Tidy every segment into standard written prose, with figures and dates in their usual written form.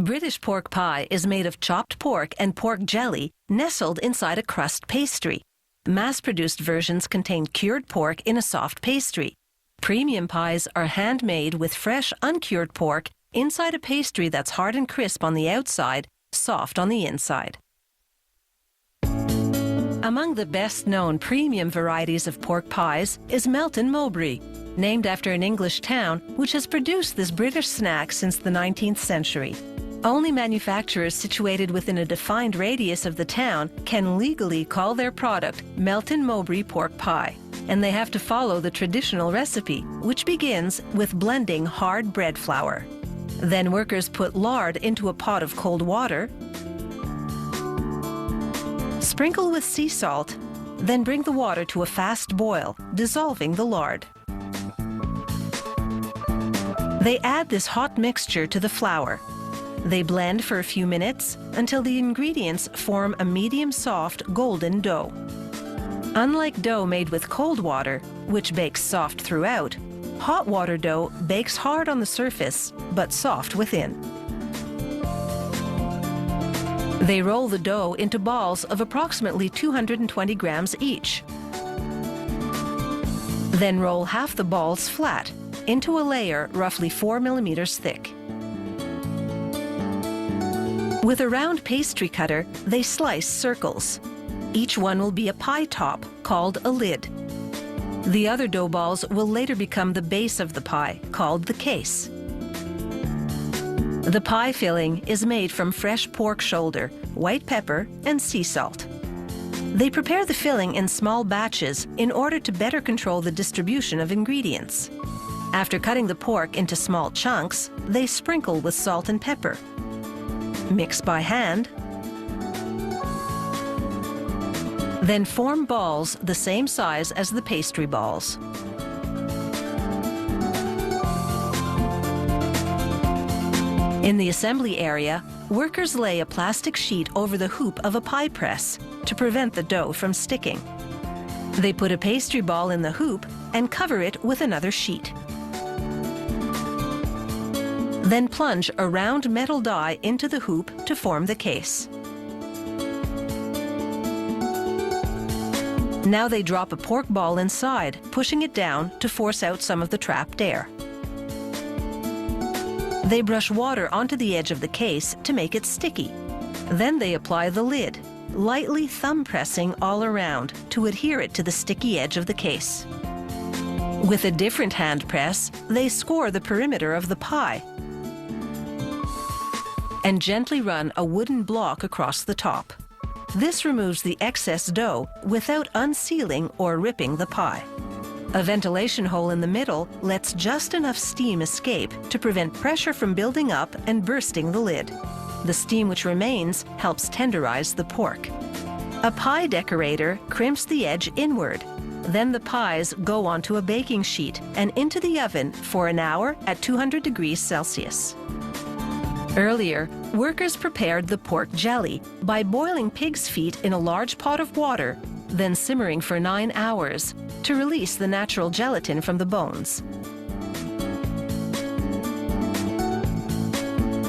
British pork pie is made of chopped pork and pork jelly nestled inside a crust pastry. Mass-produced versions contain cured pork in a soft pastry. Premium pies are handmade with fresh, uncured pork inside a pastry that's hard and crisp on the outside, soft on the inside. Among the best-known premium varieties of pork pies is Melton Mowbray, named after an English town which has produced this British snack since the 19th century. Only manufacturers situated within a defined radius of the town can legally call their product Melton Mowbray pork pie, and they have to follow the traditional recipe, which begins with blending hard bread flour. Then workers put lard into a pot of cold water, sprinkle with sea salt, then bring the water to a fast boil, dissolving the lard. They add this hot mixture to the flour. They blend for a few minutes until the ingredients form a medium-soft golden dough. Unlike dough made with cold water, which bakes soft throughout, hot water dough bakes hard on the surface but soft within. They roll the dough into balls of approximately 220 grams each. Then roll half the balls flat into a layer roughly 4 millimeters thick. With a round pastry cutter, they slice circles. Each one will be a pie top, called a lid. The other dough balls will later become the base of the pie, called the case. The pie filling is made from fresh pork shoulder, white pepper, and sea salt. They prepare the filling in small batches in order to better control the distribution of ingredients. After cutting the pork into small chunks, they sprinkle with salt and pepper. Mix by hand, then form balls the same size as the pastry balls. In the assembly area, workers lay a plastic sheet over the hoop of a pie press to prevent the dough from sticking. They put a pastry ball in the hoop and cover it with another sheet. Then plunge a round metal die into the hoop to form the case. Now they drop a pork ball inside, pushing it down to force out some of the trapped air. They brush water onto the edge of the case to make it sticky. Then they apply the lid, lightly thumb pressing all around to adhere it to the sticky edge of the case. With a different hand press, they score the perimeter of the pie and gently run a wooden block across the top. This removes the excess dough without unsealing or ripping the pie. A ventilation hole in the middle lets just enough steam escape to prevent pressure from building up and bursting the lid. The steam which remains helps tenderize the pork. A pie decorator crimps the edge inward. Then the pies go onto a baking sheet and into the oven for an hour at 200 degrees Celsius. Earlier, workers prepared the pork jelly by boiling pig's feet in a large pot of water, then simmering for 9 hours to release the natural gelatin from the bones.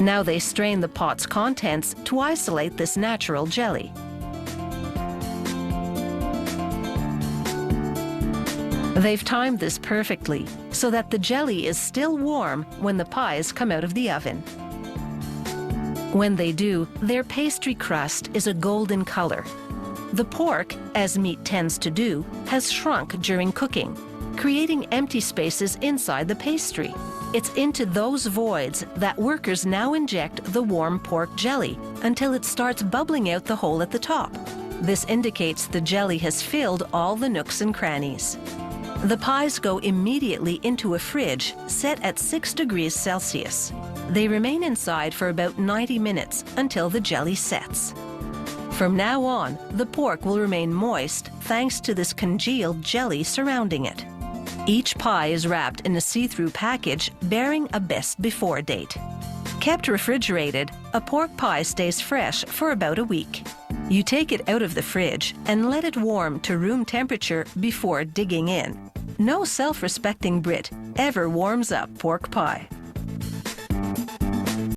Now they strain the pot's contents to isolate this natural jelly. They've timed this perfectly so that the jelly is still warm when the pies come out of the oven. When they do, their pastry crust is a golden color. The pork, as meat tends to do, has shrunk during cooking, creating empty spaces inside the pastry. It's into those voids that workers now inject the warm pork jelly until it starts bubbling out the hole at the top. This indicates the jelly has filled all the nooks and crannies. The pies go immediately into a fridge set at 6 degrees Celsius. They remain inside for about 90 minutes until the jelly sets. From now on, the pork will remain moist thanks to this congealed jelly surrounding it. Each pie is wrapped in a see-through package bearing a best before date. Kept refrigerated, a pork pie stays fresh for about a week. You take it out of the fridge and let it warm to room temperature before digging in. No self-respecting Brit ever warms up pork pie.